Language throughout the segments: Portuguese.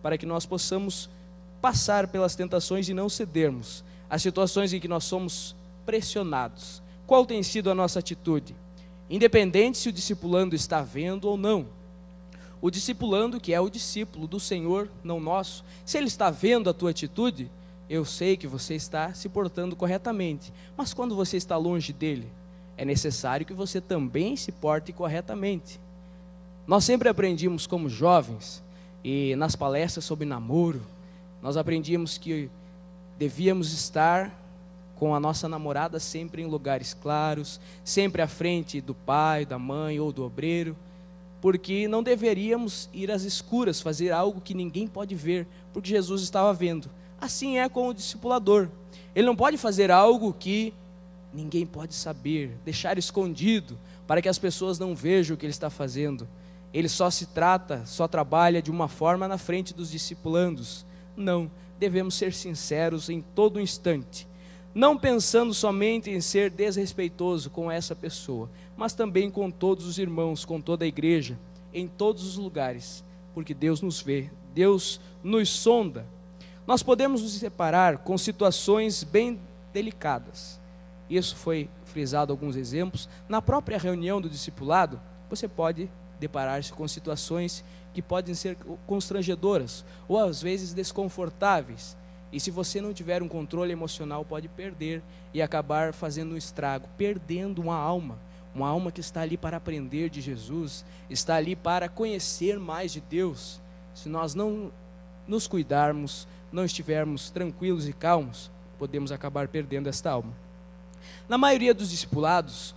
para que nós possamos passar pelas tentações e não cedermos às situações em que nós somos pressionados. Qual tem sido a nossa atitude? Independente se o discipulando está vendo ou não. O discipulando, que é o discípulo do Senhor, não nosso, se ele está vendo a tua atitude, eu sei que você está se portando corretamente. Mas quando você está longe dele, é necessário que você também se porte corretamente. Nós sempre aprendimos como jovens, e nas palestras sobre namoro, nós aprendíamos que devíamos estar com a nossa namorada sempre em lugares claros, sempre à frente do pai, da mãe ou do obreiro, porque não deveríamos ir às escuras, fazer algo que ninguém pode ver, porque Jesus estava vendo. Assim é com o discipulador. Ele não pode fazer algo que ninguém pode saber, deixar escondido, para que as pessoas não vejam o que ele está fazendo. Ele só trabalha de uma forma na frente dos discipulandos. Não, devemos ser sinceros em todo instante, não pensando somente em ser desrespeitoso com essa pessoa, mas também com todos os irmãos, com toda a igreja, em todos os lugares, porque Deus nos vê, Deus nos sonda. Nós podemos nos separar com situações bem delicadas. Isso foi frisado alguns exemplos. Na própria reunião do discipulado, você pode deparar-se com situações que podem ser constrangedoras, ou às vezes desconfortáveis. E se você não tiver um controle emocional, pode perder e acabar fazendo um estrago, perdendo uma alma que está ali para aprender de Jesus, está ali para conhecer mais de Deus. Se nós não nos cuidarmos, não estivermos tranquilos e calmos, podemos acabar perdendo esta alma. Na maioria dos discipulados,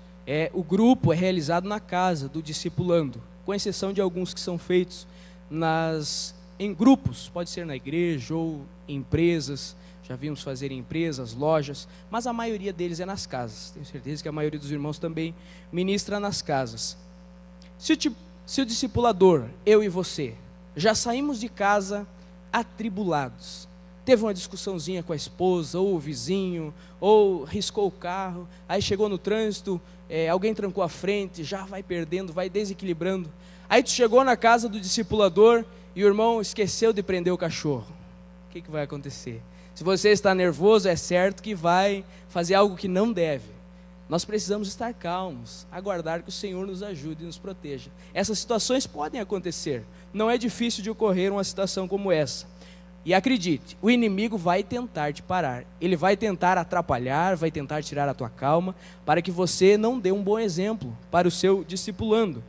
o grupo é realizado na casa do discipulando, com exceção de alguns que são feitos em grupos, pode ser na igreja ou em empresas, já vimos fazer em empresas, lojas, mas a maioria deles é nas casas. Tenho certeza que a maioria dos irmãos também ministra nas casas. Se o discipulador, eu e você, já saímos de casa atribulados, teve uma discussãozinha com a esposa, ou o vizinho, ou riscou o carro, aí chegou no trânsito, alguém trancou a frente, já vai perdendo, vai desequilibrando. Aí tu chegou na casa do discipulador e o irmão esqueceu de prender o cachorro. O que vai acontecer? Se você está nervoso, é certo que vai fazer algo que não deve. Nós precisamos estar calmos, aguardar que o Senhor nos ajude e nos proteja. Essas situações podem acontecer. Não é difícil de ocorrer uma situação como essa. E acredite, o inimigo vai tentar te parar. Ele vai tentar atrapalhar, vai tentar tirar a tua calma, para que você não dê um bom exemplo para o seu discipulando.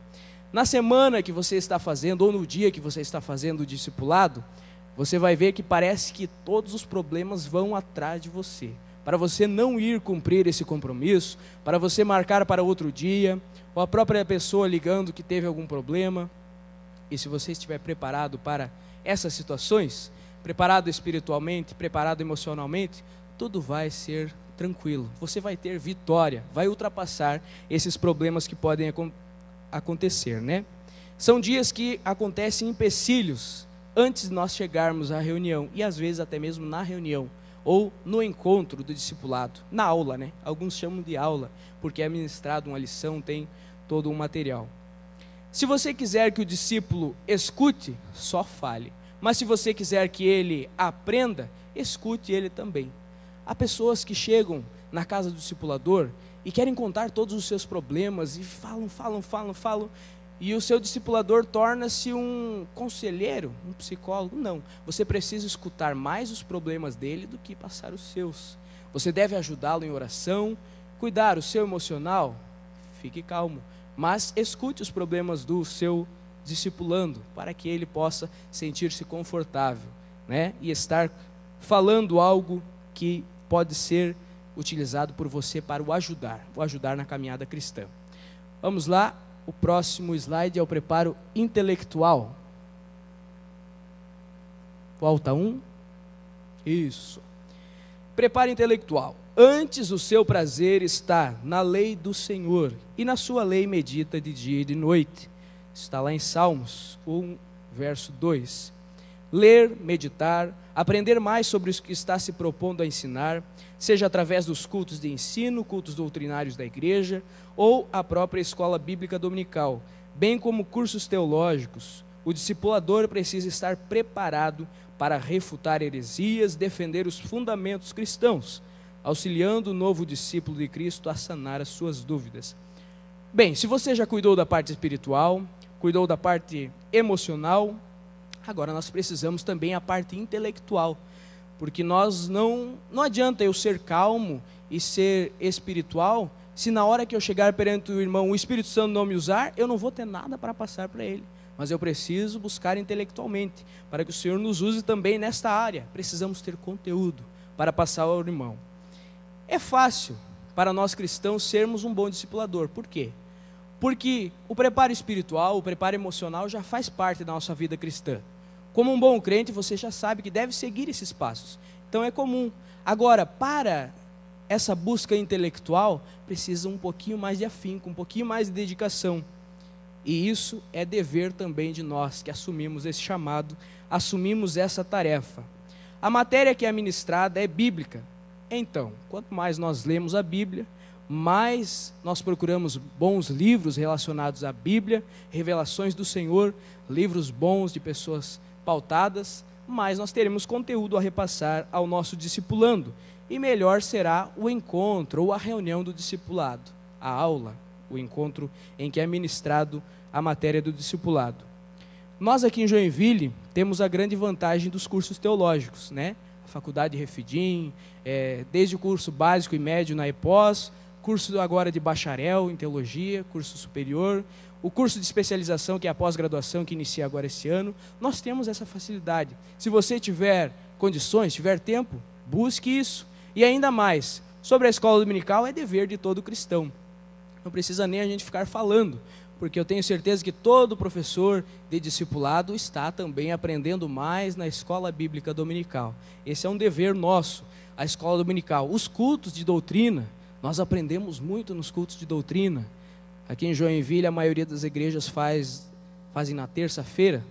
Na semana que você está fazendo, ou no dia que você está fazendo o discipulado, você vai ver que parece que todos os problemas vão atrás de você. Para você não ir cumprir esse compromisso, para você marcar para outro dia, ou a própria pessoa ligando que teve algum problema. E se você estiver preparado para essas situações, preparado espiritualmente, preparado emocionalmente, tudo vai ser tranquilo. Você vai ter vitória, vai ultrapassar esses problemas que podem acontecer, né? São dias que acontecem empecilhos antes de nós chegarmos à reunião, e às vezes até mesmo na reunião, ou no encontro do discipulado, na aula, né? Alguns chamam de aula, porque é ministrado uma lição, tem todo um material. Se você quiser que o discípulo escute, só fale. Mas se você quiser que ele aprenda, escute ele também. Há pessoas que chegam na casa do discipulador e querem contar todos os seus problemas, e falam, e o seu discipulador torna-se um conselheiro, um psicólogo. Não, você precisa escutar mais os problemas dele do que passar os seus. Você deve ajudá-lo em oração, cuidar o seu emocional, fique calmo, mas escute os problemas do seu discipulando, para que ele possa sentir-se confortável, né? E estar falando algo que pode ser utilizado por você para o ajudar na caminhada cristã. Vamos lá, o próximo slide é o preparo intelectual. Volta um. Isso. Preparo intelectual. Antes o seu prazer está na lei do Senhor, e na sua lei medita de dia e de noite. Está lá em Salmos 1, verso 2. Ler, meditar, aprender mais sobre o que está se propondo a ensinar, seja através dos cultos de ensino, cultos doutrinários da igreja, ou a própria escola bíblica dominical, bem como cursos teológicos, o discipulador precisa estar preparado para refutar heresias, defender os fundamentos cristãos, auxiliando o novo discípulo de Cristo a sanar as suas dúvidas. Bem, se você já cuidou da parte espiritual, cuidou da parte emocional, agora nós precisamos também a parte intelectual, porque não adianta eu ser calmo e ser espiritual, se na hora que eu chegar perante o irmão, o Espírito Santo não me usar, eu não vou ter nada para passar para ele. Mas eu preciso buscar intelectualmente, para que o Senhor nos use também nesta área. Precisamos ter conteúdo para passar ao irmão. É fácil para nós cristãos sermos um bom discipulador. Por quê? Porque o preparo espiritual, o preparo emocional já faz parte da nossa vida cristã. Como um bom crente, você já sabe que deve seguir esses passos. Então é comum. Agora, para essa busca intelectual, precisa um pouquinho mais de afinco, um pouquinho mais de dedicação. E isso é dever também de nós, que assumimos esse chamado, assumimos essa tarefa. A matéria que é ministrada é bíblica. Então, quanto mais nós lemos a Bíblia, mais nós procuramos bons livros relacionados à Bíblia, revelações do Senhor, livros bons de pessoas pautadas, mais nós teremos conteúdo a repassar ao nosso discipulando. E melhor será o encontro ou a reunião do discipulado, a aula, o encontro em que é ministrado a matéria do discipulado. Nós aqui em Joinville temos a grande vantagem dos cursos teológicos, né? A faculdade de Refidim, desde o curso básico e médio na EPOS, curso agora de bacharel em teologia, curso superior, o curso de especialização, que é a pós-graduação, que inicia agora esse ano. Nós temos essa facilidade. Se você tiver condições, tiver tempo, busque isso. E ainda mais, sobre a escola dominical, é dever de todo cristão. Não precisa nem a gente ficar falando, porque eu tenho certeza que todo professor de discipulado está também aprendendo mais na escola bíblica dominical. Esse é um dever nosso, a escola dominical. Os cultos de doutrina, nós aprendemos muito nos cultos de doutrina. Aqui em Joinville, a maioria das igrejas fazem na terça-feira,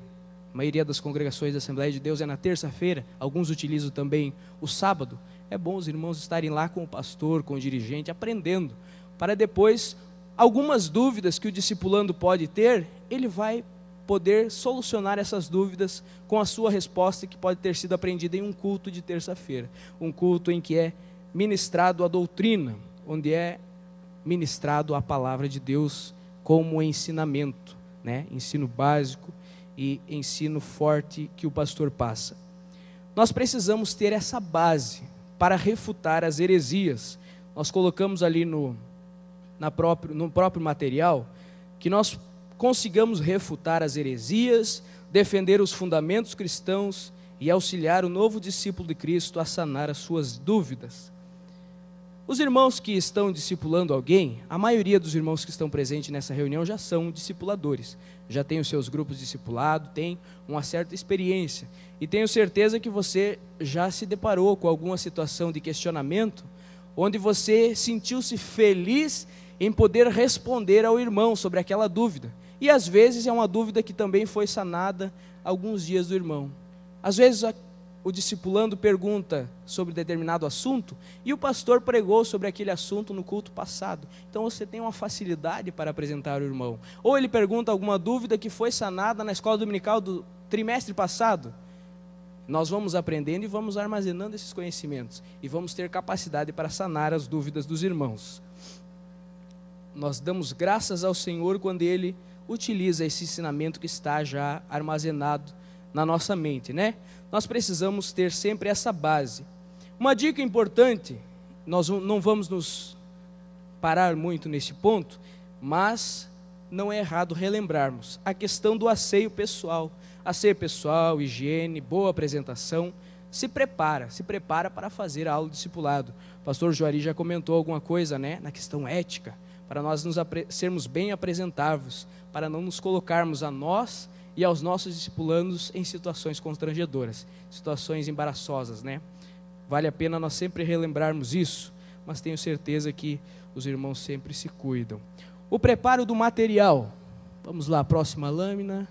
a maioria das congregações da Assembleia de Deus é na terça-feira, alguns utilizam também o sábado. É bom os irmãos estarem lá com o pastor, com o dirigente, aprendendo, para depois, algumas dúvidas que o discipulando pode ter, ele vai poder solucionar essas dúvidas com a sua resposta, que pode ter sido aprendida em um culto de terça-feira. Um culto em que é ministrado a doutrina, onde é ministrado a palavra de Deus como ensinamento, né? Ensino básico e ensino forte que o pastor passa. Nós precisamos ter essa base para refutar as heresias. Nós colocamos ali no próprio material, que nós consigamos refutar as heresias, defender os fundamentos cristãos e auxiliar o novo discípulo de Cristo a sanar as suas dúvidas. Os irmãos que estão discipulando alguém, a maioria dos irmãos que estão presentes nessa reunião já são discipuladores, já têm os seus grupos de discipulado, têm uma certa experiência, e tenho certeza que você já se deparou com alguma situação de questionamento, onde você sentiu-se feliz em poder responder ao irmão sobre aquela dúvida. E às vezes é uma dúvida que também foi sanada alguns dias do irmão. Às vezes o discipulando pergunta sobre determinado assunto e o pastor pregou sobre aquele assunto no culto passado. Então você tem uma facilidade para apresentar ao irmão. Ou ele pergunta alguma dúvida que foi sanada na escola dominical do trimestre passado. Nós vamos aprendendo e vamos armazenando esses conhecimentos e vamos ter capacidade para sanar as dúvidas dos irmãos. Nós damos graças ao Senhor quando Ele utiliza esse ensinamento que está já armazenado na nossa mente, né? Nós precisamos ter sempre essa base. Uma dica importante, nós não vamos nos parar muito nesse ponto, mas não é errado relembrarmos a questão do asseio pessoal. Asseio pessoal, higiene, boa apresentação. Se prepara para fazer a aula de discipulado. O pastor Juari já comentou alguma coisa, né, na questão ética, para nós sermos bem apresentáveis, para não nos colocarmos a nós e aos nossos discipulandos em situações constrangedoras, situações embaraçosas, né? Vale a pena nós sempre relembrarmos isso, mas tenho certeza que os irmãos sempre se cuidam. O preparo do material. Vamos lá, próxima lâmina.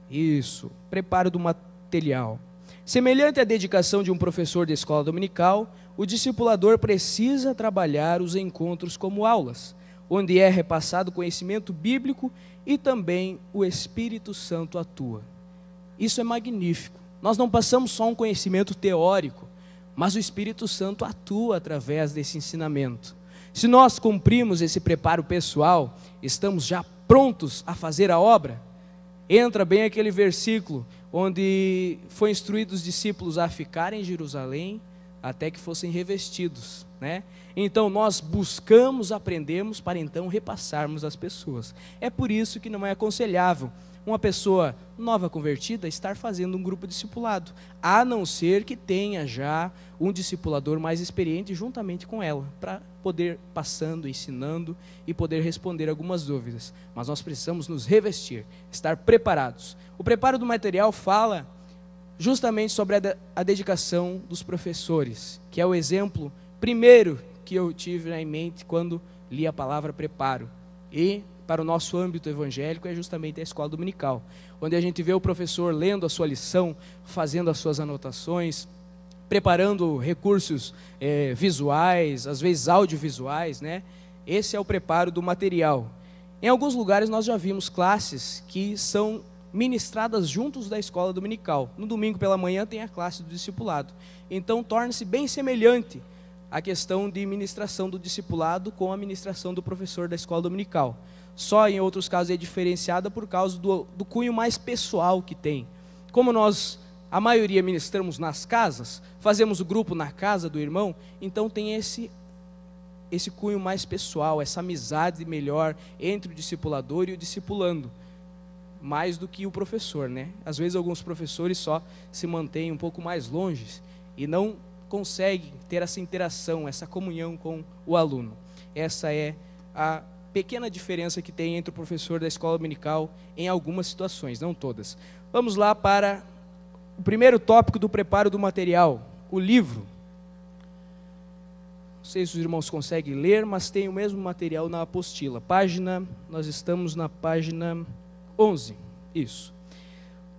Isso, preparo do material. Semelhante à dedicação de um professor de escola dominical, o discipulador precisa trabalhar os encontros como aulas, onde é repassado conhecimento bíblico e também o Espírito Santo atua. Isso é magnífico. Nós não passamos só um conhecimento teórico, mas o Espírito Santo atua através desse ensinamento. Se nós cumprimos esse preparo pessoal, estamos já prontos a fazer a obra. Entra bem aquele versículo onde foi instruído os discípulos a ficarem em Jerusalém até que fossem revestidos, né? Então nós buscamos, aprendemos para então repassarmos às pessoas. É por isso que não é aconselhável uma pessoa nova convertida estar fazendo um grupo discipulado, a não ser que tenha já um discipulador mais experiente juntamente com ela, para poder passando, ensinando e poder responder algumas dúvidas. Mas nós precisamos nos revestir, estar preparados. O preparo do material fala justamente sobre a dedicação dos professores, que é o exemplo primeiro que eu tive em mente quando li a palavra preparo. E para o nosso âmbito evangélico é justamente a escola dominical, onde a gente vê o professor lendo a sua lição, fazendo as suas anotações, preparando recursos visuais, às vezes audiovisuais, né? Esse é o preparo do material. Em alguns lugares nós já vimos classes que são ministradas juntos da escola dominical. No domingo pela manhã tem a classe do discipulado. Então torna-se bem semelhante a questão de ministração do discipulado com a ministração do professor da escola dominical. Só em outros casos é diferenciada por causa do cunho mais pessoal que tem. Como nós, a maioria, ministramos nas casas, fazemos o grupo na casa do irmão, então tem esse cunho mais pessoal, essa amizade melhor entre o discipulador e o discipulando, mais do que o professor, né? Às vezes alguns professores só se mantêm um pouco mais longe e não conseguem ter essa interação, essa comunhão com o aluno. Essa é a pequena diferença que tem entre o professor da escola dominical em algumas situações, não todas. Vamos lá para o primeiro tópico do preparo do material, o livro. Não sei se os irmãos conseguem ler, mas tem o mesmo material na apostila. Nós estamos na página 11, isso.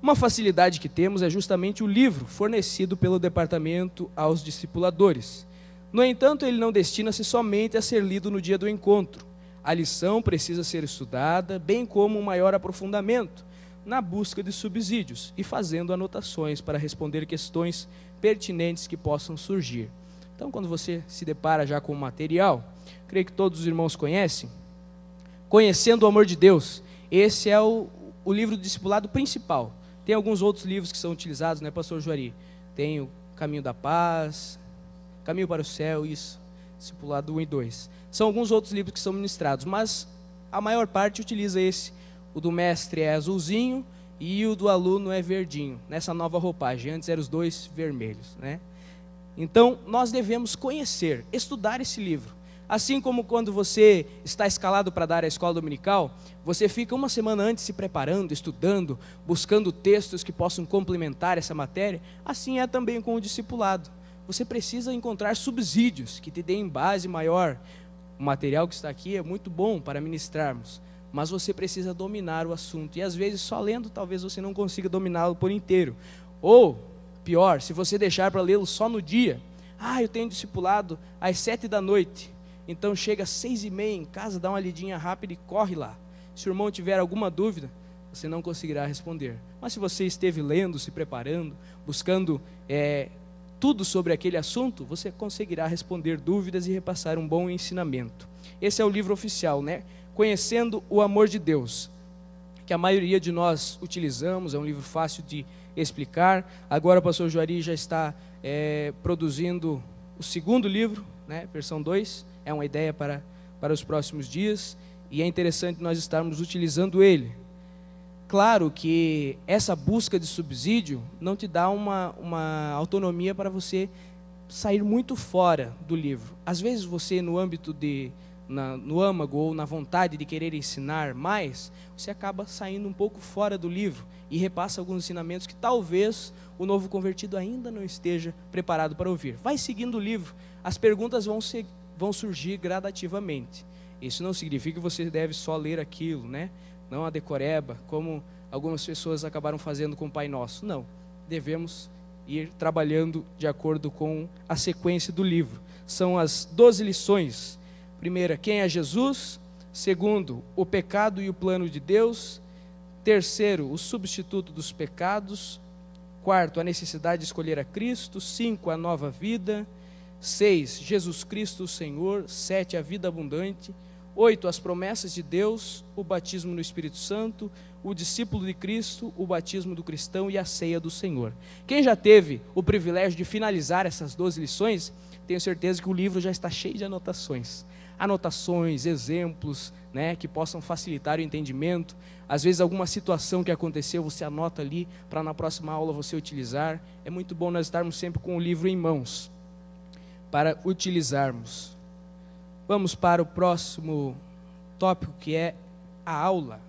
Uma facilidade que temos é justamente o livro fornecido pelo departamento aos discipuladores. No entanto, ele não destina-se somente a ser lido no dia do encontro. A lição precisa ser estudada, bem como um maior aprofundamento, na busca de subsídios e fazendo anotações para responder questões pertinentes que possam surgir. Então, quando você se depara já com o material, creio que todos os irmãos conhecem, Conhecendo o Amor de Deus, esse é o livro do discipulado principal. Tem alguns outros livros que são utilizados, né, pastor Juari? Tem o Caminho da Paz, Caminho para o Céu, isso, discipulado 1 e 2. São alguns outros livros que são ministrados, mas a maior parte utiliza esse. O do mestre é azulzinho e o do aluno é verdinho, nessa nova roupagem. Antes eram os dois vermelhos, né? Então, nós devemos conhecer, estudar esse livro. Assim como quando você está escalado para dar a escola dominical, você fica uma semana antes se preparando, estudando, buscando textos que possam complementar essa matéria, assim é também com o discipulado. Você precisa encontrar subsídios que te deem base maior. O material que está aqui é muito bom para ministrarmos, mas você precisa dominar o assunto. E às vezes só lendo talvez você não consiga dominá-lo por inteiro. Ou, pior, se você deixar para lê-lo só no dia. Eu tenho discipulado às 7 da noite. Então chega às 6:30 em casa, dá uma lidinha rápida e corre lá. Se o irmão tiver alguma dúvida, você não conseguirá responder. Mas se você esteve lendo, se preparando, buscando tudo sobre aquele assunto, você conseguirá responder dúvidas e repassar um bom ensinamento. Esse é o livro oficial, né? Conhecendo o Amor de Deus, que a maioria de nós utilizamos, é um livro fácil de explicar. Agora o pastor Juari já está produzindo o segundo livro, né? Versão 2, é uma ideia para os próximos dias, e é interessante nós estarmos utilizando ele. Claro que essa busca de subsídio não te dá uma autonomia para você sair muito fora do livro. Às vezes você, no âmbito no âmago ou na vontade de querer ensinar mais, você acaba saindo um pouco fora do livro e repassa alguns ensinamentos que talvez o novo convertido ainda não esteja preparado para ouvir. Vai seguindo o livro, as perguntas vão surgir gradativamente. Isso não significa que você deve só ler aquilo, né? Não a decoreba, como algumas pessoas acabaram fazendo com o Pai Nosso. Não, devemos ir trabalhando de acordo com a sequência do livro. São as 12 lições. Primeira, quem é Jesus? Segundo, o pecado e o plano de Deus. Terceiro, o substituto dos pecados. Quarto, a necessidade de escolher a Cristo. 5, a nova vida. 6, Jesus Cristo o Senhor. 7, a vida abundante. 8, as promessas de Deus, o batismo no Espírito Santo, o discípulo de Cristo, o batismo do cristão e a ceia do Senhor. Quem já teve o privilégio de finalizar essas 12 lições, tenho certeza que o livro já está cheio de anotações. Anotações, exemplos, né, que possam facilitar o entendimento. Às vezes alguma situação que aconteceu, você anota ali, para na próxima aula você utilizar. É muito bom nós estarmos sempre com o livro em mãos, para utilizarmos. Vamos para o próximo tópico, que é a aula.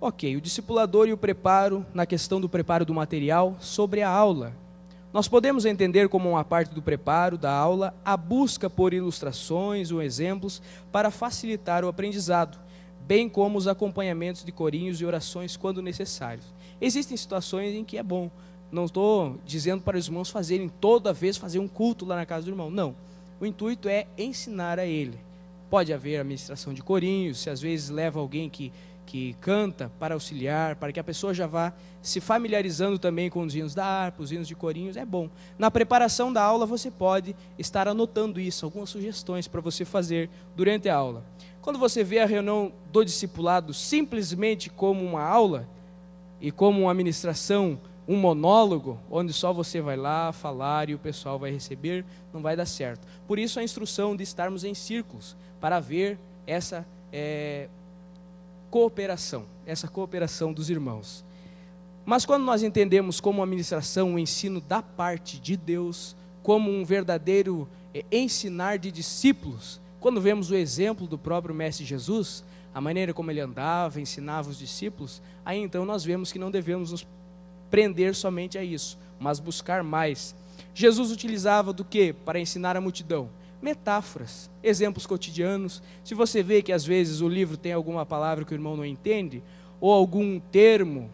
Ok, o discipulador e o preparo, na questão do preparo do material, sobre a aula. Nós podemos entender como uma parte do preparo da aula a busca por ilustrações ou exemplos para facilitar o aprendizado, bem como os acompanhamentos de corinhos e orações quando necessários. Existem situações em que é bom. Não estou dizendo para os irmãos fazerem toda vez, fazer um culto lá na casa do irmão. Não. O intuito é ensinar a ele. Pode haver a ministração de corinhos, se às vezes leva alguém que canta para auxiliar, para que a pessoa já vá se familiarizando também com os hinos da harpa, os hinos de corinhos, é bom. Na preparação da aula você pode estar anotando isso, algumas sugestões para você fazer durante a aula. Quando você vê a reunião do discipulado simplesmente como uma aula e como uma ministração, um monólogo, onde só você vai lá falar e o pessoal vai receber, não vai dar certo. Por isso a instrução de estarmos em círculos, para haver essa cooperação dos irmãos. Mas quando nós entendemos como a ministração, o ensino da parte de Deus, como um verdadeiro ensinar de discípulos, quando vemos o exemplo do próprio Mestre Jesus, a maneira como ele andava, ensinava os discípulos, aí então nós vemos que não devemos nos prender somente a isso, mas buscar mais. Jesus utilizava do que para ensinar a multidão? Metáforas, exemplos cotidianos. Se você vê que às vezes o livro tem alguma palavra que o irmão não entende, ou algum termo,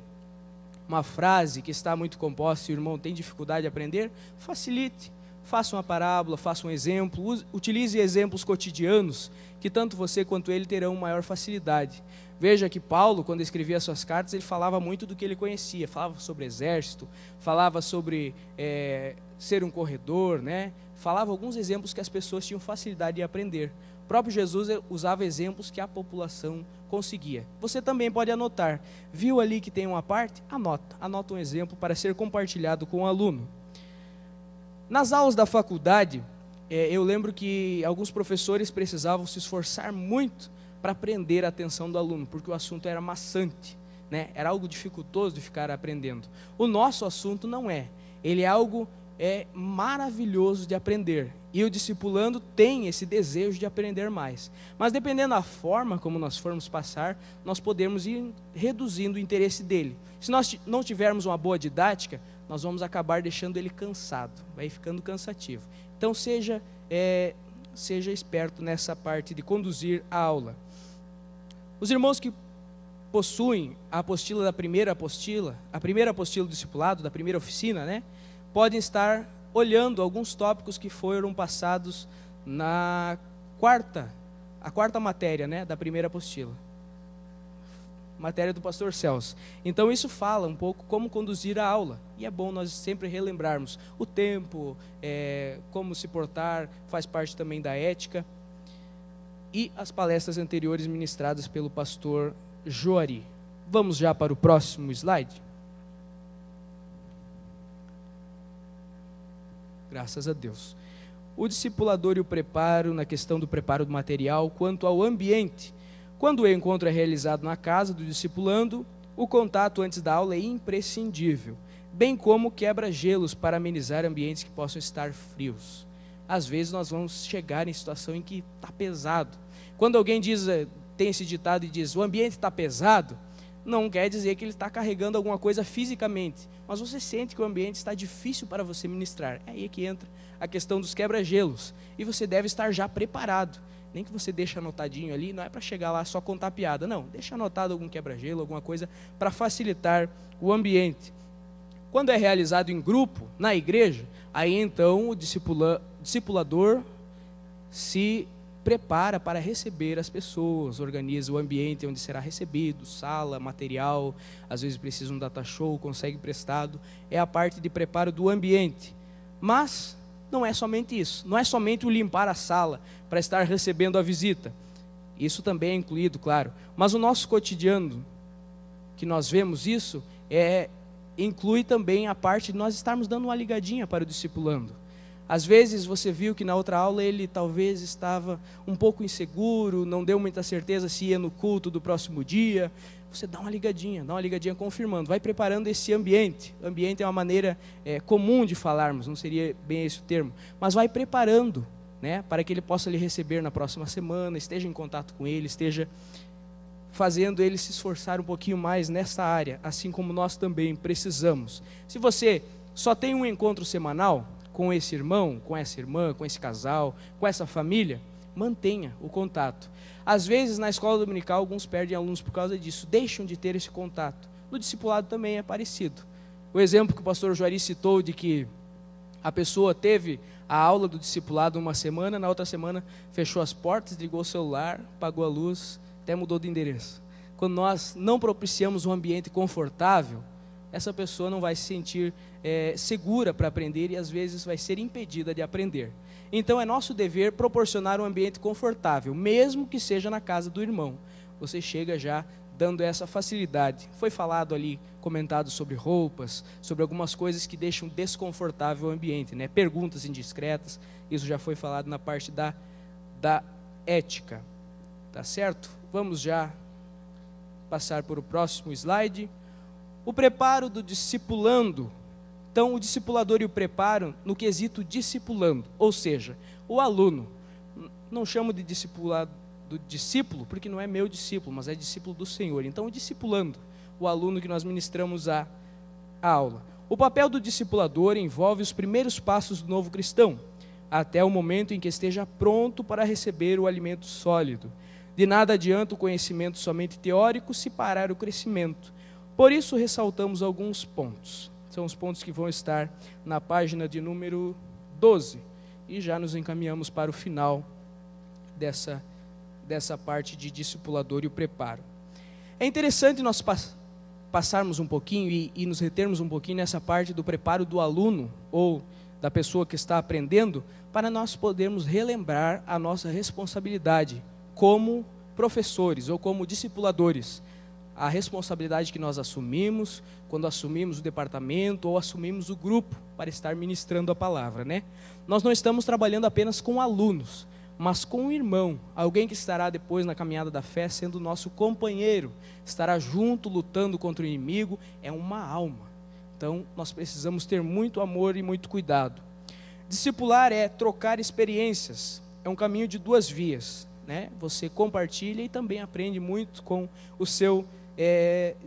uma frase que está muito composta e o irmão tem dificuldade de aprender, facilite, faça uma parábola, faça um exemplo, utilize exemplos cotidianos, que tanto você quanto ele terão maior facilidade. Veja que Paulo, quando escrevia suas cartas, ele falava muito do que ele conhecia, falava sobre exército, falava sobre ser um corredor, né? Falava alguns exemplos que as pessoas tinham facilidade de aprender. O próprio Jesus usava exemplos que a população conseguia. Você também pode anotar. Viu ali que tem uma parte? Anota um exemplo para ser compartilhado com o aluno. Nas aulas da faculdade, eu lembro que alguns professores precisavam se esforçar muito para prender a atenção do aluno, porque o assunto era maçante, né? Era algo dificultoso de ficar aprendendo. O nosso assunto não é. Ele é algo maravilhoso de aprender. E o discipulando tem esse desejo de aprender mais. Mas dependendo da forma como nós formos passar, nós podemos ir reduzindo o interesse dele. Se nós não tivermos uma boa didática, nós vamos acabar deixando ele cansado, vai ficando cansativo. Então seja esperto nessa parte de conduzir a aula. Os irmãos que possuem a apostila da primeira apostila, a primeira apostila do discipulado, da primeira oficina, né, podem estar olhando alguns tópicos que foram passados na quarta matéria, né, da primeira apostila. Matéria do pastor Celso. Então isso fala um pouco como conduzir a aula. E é bom nós sempre relembrarmos o tempo, como se portar, faz parte também da ética. E as palestras anteriores ministradas pelo pastor Joari. Vamos já para o próximo slide? Graças a Deus. O discipulador e o preparo, na questão do preparo do material, quanto ao ambiente. Quando o encontro é realizado na casa do discipulando, o contato antes da aula é imprescindível, bem como quebra-gelos para amenizar ambientes que possam estar frios. Às vezes nós vamos chegar em situação em que está pesado. Quando alguém tem esse ditado e diz, o ambiente está pesado, não quer dizer que ele está carregando alguma coisa fisicamente, mas você sente que o ambiente está difícil para você ministrar. É aí que entra a questão dos quebra-gelos, e você deve estar já preparado. Nem que você deixe anotadinho ali, não é para chegar lá só contar piada, não. Deixa anotado algum quebra-gelo, alguma coisa para facilitar o ambiente. Quando é realizado em grupo, na igreja, aí então o discipulador se prepara para receber as pessoas, organiza o ambiente onde será recebido, sala, material, às vezes precisa um data show, consegue emprestado, é a parte de preparo do ambiente. Mas não é somente isso, não é somente o limpar a sala para estar recebendo a visita, isso também é incluído, claro, mas o nosso cotidiano, que nós vemos isso, inclui também a parte de nós estarmos dando uma ligadinha para o discipulando. Às vezes você viu que na outra aula ele talvez estava um pouco inseguro, não deu muita certeza se ia no culto do próximo dia. Você dá uma ligadinha confirmando, vai preparando esse ambiente. Ambiente é uma maneira comum de falarmos, não seria bem esse o termo, mas vai preparando, né, para que ele possa lhe receber na próxima semana, esteja em contato com ele, esteja fazendo ele se esforçar um pouquinho mais nessa área, assim como nós também precisamos. Se você só tem um encontro semanal com esse irmão, com essa irmã, com esse casal, com essa família, mantenha o contato. Às vezes, na escola dominical, alguns perdem alunos por causa disso, deixam de ter esse contato. No discipulado também é parecido. O exemplo que o pastor Juari citou de que a pessoa teve a aula do discipulado uma semana, na outra semana fechou as portas, ligou o celular, apagou a luz, até mudou de endereço. Quando nós não propiciamos um ambiente confortável, essa pessoa não vai se sentir segura para aprender e às vezes vai ser impedida de aprender. Então é nosso dever proporcionar um ambiente confortável, mesmo que seja na casa do irmão. Você chega já dando essa facilidade. Foi falado ali, comentado sobre roupas, sobre algumas coisas que deixam desconfortável o ambiente, né? Perguntas indiscretas, isso já foi falado na parte da ética. Tá certo? Vamos já passar para o próximo slide. O preparo do discipulando. Então, o discipulador e o preparo no quesito discipulando, ou seja, o aluno. Não chamo de discipulado do discípulo, porque não é meu discípulo, mas é discípulo do Senhor. Então, o discipulando, o aluno que nós ministramos a aula. O papel do discipulador envolve os primeiros passos do novo cristão, até o momento em que esteja pronto para receber o alimento sólido. De nada adianta o conhecimento somente teórico se parar o crescimento. Por isso, ressaltamos alguns pontos. São os pontos que vão estar na página de número 12. E já nos encaminhamos para o final dessa parte de discipulador e o preparo. É interessante nós passarmos um pouquinho e nos retermos um pouquinho nessa parte do preparo do aluno ou da pessoa que está aprendendo, para nós podermos relembrar a nossa responsabilidade como professores ou como discipuladores. A responsabilidade que nós assumimos quando assumimos o departamento ou assumimos o grupo para estar ministrando a palavra, né? Nós não estamos trabalhando apenas com alunos, mas com um irmão, alguém que estará depois na caminhada da fé sendo nosso companheiro, estará junto lutando contra o inimigo, é uma alma. Então, nós precisamos ter muito amor e muito cuidado. Discipular é trocar experiências, é um caminho de duas vias, né? Você compartilha e também aprende muito com o seu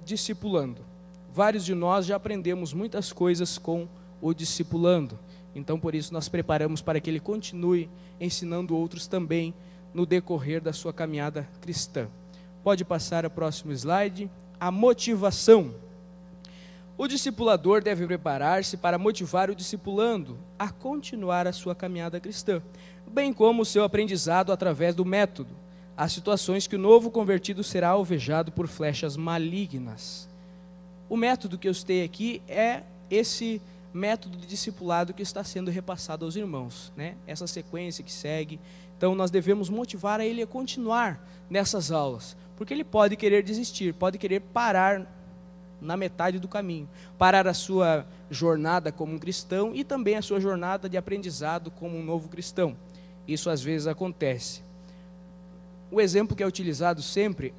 discipulando. Vários de nós já aprendemos muitas coisas com o discipulando, então por isso nós preparamos para que ele continue ensinando outros também no decorrer da sua caminhada cristã. Pode passar ao próximo slide. A motivação. O discipulador deve preparar-se para motivar o discipulando a continuar a sua caminhada cristã, bem como o seu aprendizado através do método. Há situações que o novo convertido será alvejado por flechas malignas. O método que eu citei aqui é esse método de discipulado que está sendo repassado aos irmãos, né? Essa sequência que segue. Então nós devemos motivar a ele a continuar nessas aulas, porque ele pode querer desistir, pode querer parar na metade do caminho, parar a sua jornada como um cristão e também a sua jornada de aprendizado como um novo cristão. Isso às vezes acontece. O exemplo que é utilizado sempre,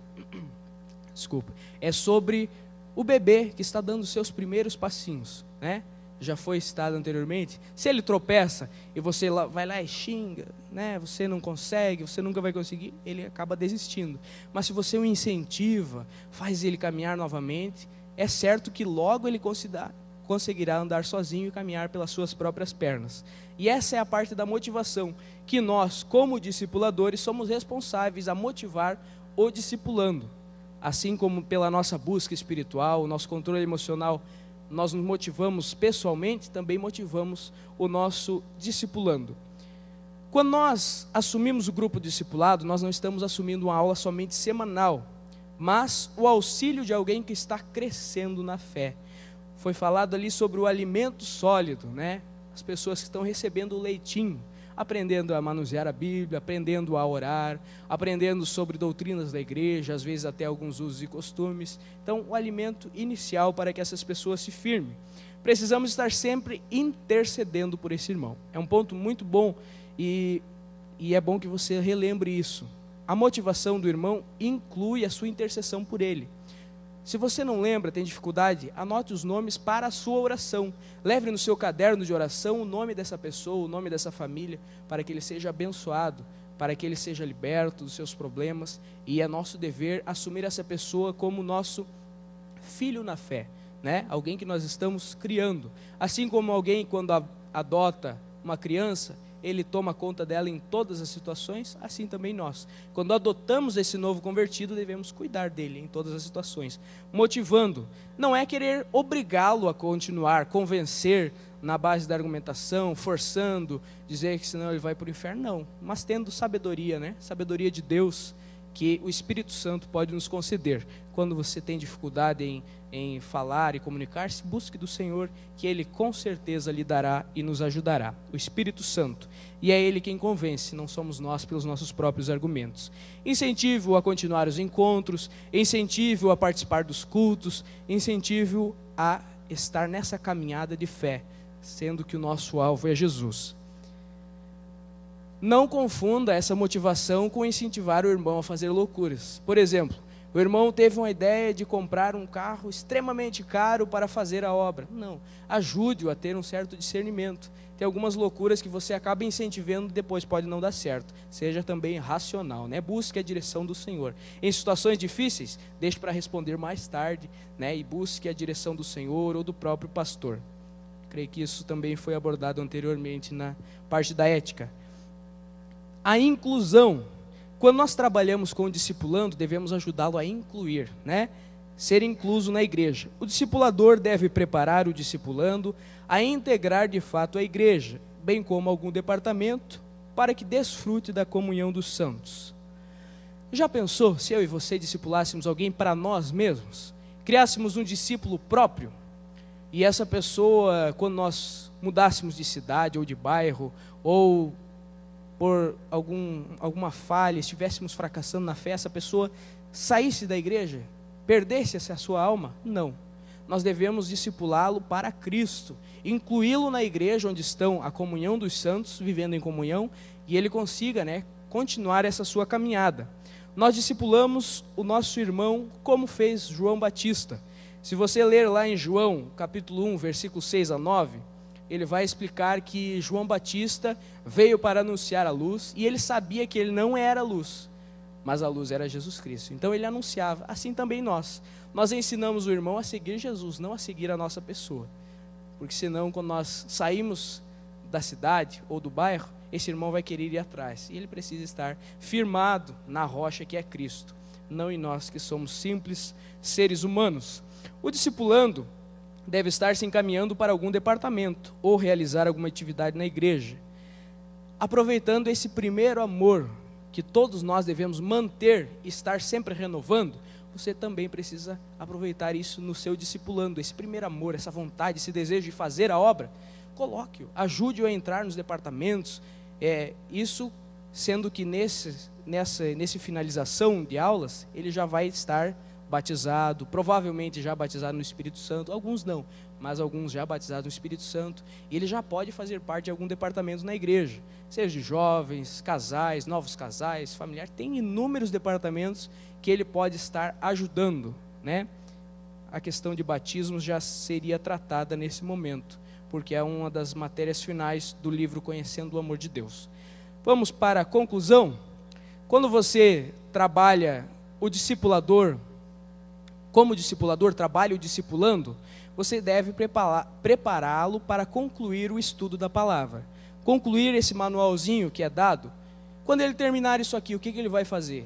é sobre o bebê que está dando os seus primeiros passinhos, né? Já foi citado anteriormente. Se ele tropeça e você vai lá e xinga, né? Você não consegue, você nunca vai conseguir, ele acaba desistindo. Mas se você o incentiva, faz ele caminhar novamente, é certo que logo ele conseguirá andar sozinho e caminhar pelas suas próprias pernas. E essa é a parte da motivação, que nós, como discipuladores, somos responsáveis a motivar o discipulando. Assim como pela nossa busca espiritual, o nosso controle emocional, nós nos motivamos pessoalmente, também motivamos o nosso discipulando. Quando nós assumimos o grupo discipulado, nós não estamos assumindo uma aula somente semanal, mas o auxílio de alguém que está crescendo na fé. Foi falado ali sobre o alimento sólido, né? As pessoas que estão recebendo o leitinho, aprendendo a manusear a Bíblia, aprendendo a orar, aprendendo sobre doutrinas da igreja, às vezes até alguns usos e costumes. Então, o alimento inicial para que essas pessoas se firmem. Precisamos estar sempre intercedendo por esse irmão. É um ponto muito bom e é bom que você relembre isso. A motivação do irmão inclui a sua intercessão por ele. Se você não lembra, tem dificuldade, anote os nomes para a sua oração. Leve no seu caderno de oração o nome dessa pessoa, o nome dessa família, para que ele seja abençoado, para que ele seja liberto dos seus problemas. E é nosso dever assumir essa pessoa como nosso filho na fé, né? Alguém que nós estamos criando. Assim como alguém, quando adota uma criança, ele toma conta dela em todas as situações, assim também nós. Quando adotamos esse novo convertido, devemos cuidar dele em todas as situações. Motivando, não é querer obrigá-lo a continuar, convencer na base da argumentação, forçando, dizer que senão ele vai para o inferno, não. Mas tendo sabedoria, né? Sabedoria de Deus, que o Espírito Santo pode nos conceder. Quando você tem dificuldade em falar e comunicar-se, busque do Senhor, que Ele com certeza lhe dará e nos ajudará. O Espírito Santo. E é Ele quem convence, não somos nós pelos nossos próprios argumentos. Incentive-o a continuar os encontros, incentive-o a participar dos cultos, incentive-o a estar nessa caminhada de fé, sendo que o nosso alvo é Jesus. Não confunda essa motivação com incentivar o irmão a fazer loucuras. Por exemplo, o irmão teve uma ideia de comprar um carro extremamente caro para fazer a obra. Não, ajude-o a ter um certo discernimento. Tem algumas loucuras que você acaba incentivando e depois pode não dar certo. Seja também racional, né? Busque a direção do Senhor. Em situações difíceis, deixe para responder mais tarde, né? E busque a direção do Senhor ou do próprio pastor. Creio que isso também foi abordado anteriormente na parte da ética. A inclusão. Quando nós trabalhamos com o discipulando, devemos ajudá-lo a incluir, né? Ser incluso na igreja. O discipulador deve preparar o discipulando a integrar de fato a igreja, bem como algum departamento, para que desfrute da comunhão dos santos. Já pensou se eu e você discipulássemos alguém para nós mesmos? Criássemos um discípulo próprio? E essa pessoa, quando nós mudássemos de cidade ou de bairro, ou por alguma falha, estivéssemos fracassando na fé, essa pessoa saísse da igreja, perdesse a sua alma? Não. Nós devemos discipulá-lo para Cristo, incluí-lo na igreja onde estão a comunhão dos santos, vivendo em comunhão, e ele consiga, né, continuar essa sua caminhada. Nós discipulamos o nosso irmão como fez João Batista. Se você ler lá em João, capítulo 1, versículos 6 a 9, ele vai explicar que João Batista veio para anunciar a luz, e ele sabia que ele não era a luz, mas a luz era Jesus Cristo. Então ele anunciava, assim também nós. Nós ensinamos o irmão a seguir Jesus, não a seguir a nossa pessoa. Porque senão, quando nós saímos da cidade ou do bairro, esse irmão vai querer ir atrás. E ele precisa estar firmado na rocha que é Cristo, não em nós que somos simples seres humanos. O discipulando deve estar se encaminhando para algum departamento ou realizar alguma atividade na igreja. Aproveitando esse primeiro amor que todos nós devemos manter e estar sempre renovando, você também precisa aproveitar isso no seu discipulando, esse primeiro amor, essa vontade, esse desejo de fazer a obra. Coloque-o, ajude-o a entrar nos departamentos, isso sendo que nesse finalização de aulas, ele já vai estar batizado, provavelmente já batizado no Espírito Santo, alguns não, mas alguns já batizados no Espírito Santo, e ele já pode fazer parte de algum departamento na igreja, seja de jovens, casais, novos casais, familiares, tem inúmeros departamentos que ele pode estar ajudando, né? A questão de batismos já seria tratada nesse momento, porque é uma das matérias finais do livro Conhecendo o Amor de Deus. Vamos para a conclusão. Quando você trabalha o discipulador, como discipulador, trabalha o discipulando, você deve prepará-lo para concluir o estudo da palavra. Concluir esse manualzinho que é dado. Quando ele terminar isso aqui, o que ele vai fazer?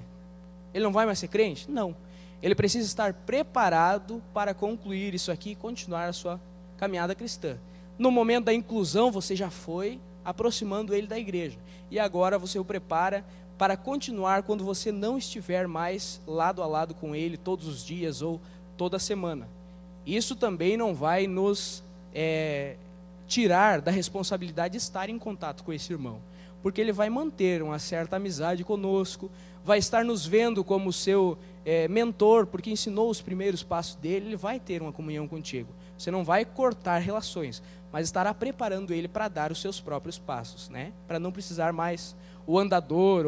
Ele não vai mais ser crente? Não. Ele precisa estar preparado para concluir isso aqui e continuar a sua caminhada cristã. No momento da inclusão, você já foi aproximando ele da igreja. E agora você o prepara para continuar quando você não estiver mais lado a lado com ele todos os dias ou toda semana. Isso também não vai nos tirar da responsabilidade de estar em contato com esse irmão, porque ele vai manter uma certa amizade conosco, vai estar nos vendo como seu mentor, porque ensinou os primeiros passos dele, ele vai ter uma comunhão contigo. Você não vai cortar relações, mas estará preparando ele para dar os seus próprios passos, né? Para não precisar mais o andador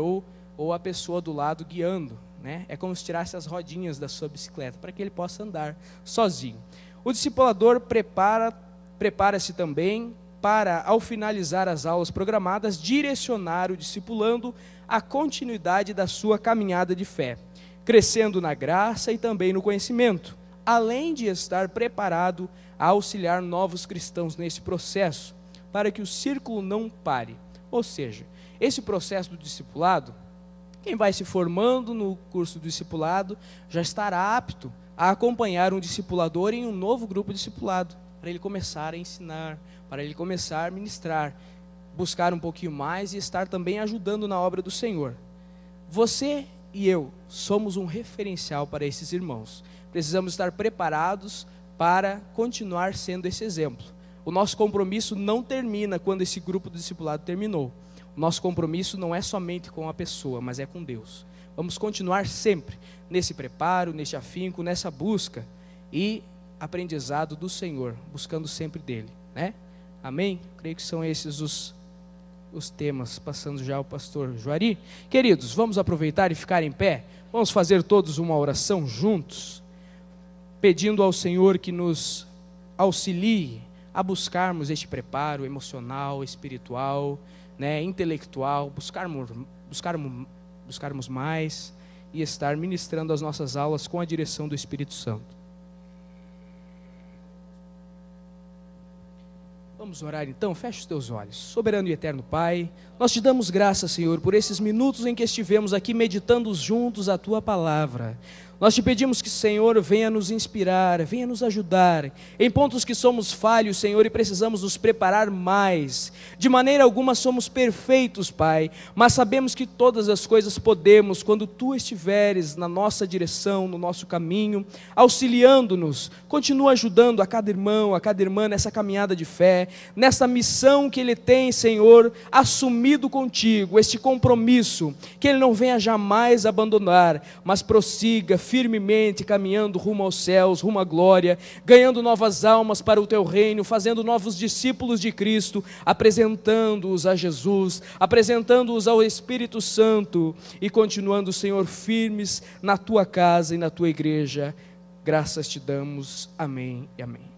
ou a pessoa do lado guiando, né? É como se tirasse as rodinhas da sua bicicleta, para que ele possa andar sozinho. O discipulador prepara-se também para, ao finalizar as aulas programadas, direcionar o discipulando à continuidade da sua caminhada de fé, crescendo na graça e também no conhecimento, além de estar preparado a auxiliar novos cristãos nesse processo, para que o círculo não pare. Ou seja, esse processo do discipulado, quem vai se formando no curso do discipulado já estará apto a acompanhar um discipulador em um novo grupo discipulado, para ele começar a ensinar, para ele começar a ministrar, buscar um pouquinho mais e estar também ajudando na obra do Senhor. Você e eu somos um referencial para esses irmãos. Precisamos estar preparados para continuar sendo esse exemplo. O nosso compromisso não termina quando esse grupo do discipulado terminou. O nosso compromisso não é somente com a pessoa, mas é com Deus. Vamos continuar sempre nesse preparo, nesse afinco, nessa busca e aprendizado do Senhor, buscando sempre dele, né? Amém? Creio que são esses os temas, passando já ao pastor Juari. Queridos, vamos aproveitar e ficar em pé. Vamos fazer todos uma oração juntos, pedindo ao Senhor que nos auxilie a buscarmos este preparo emocional, espiritual, né, intelectual, buscarmos mais e estar ministrando as nossas aulas com a direção do Espírito Santo. Vamos orar então, feche os teus olhos. Soberano e eterno Pai, nós te damos graças, Senhor, por esses minutos em que estivemos aqui meditando juntos a Tua Palavra. Nós te pedimos que, Senhor, venha nos inspirar, venha nos ajudar em pontos que somos falhos, Senhor, e precisamos nos preparar mais. De maneira alguma somos perfeitos, Pai, mas sabemos que todas as coisas podemos quando Tu estiveres na nossa direção, no nosso caminho, auxiliando-nos. Continua ajudando a cada irmão, a cada irmã nessa caminhada de fé, nessa missão que ele tem, Senhor, assumido contigo, este compromisso, que ele não venha jamais abandonar, mas prossiga firmemente caminhando rumo aos céus, rumo à glória, ganhando novas almas para o teu reino, fazendo novos discípulos de Cristo, apresentando-os a Jesus, apresentando-os ao Espírito Santo e continuando, Senhor, firmes na tua casa e na tua igreja. Graças te damos. Amém e amém.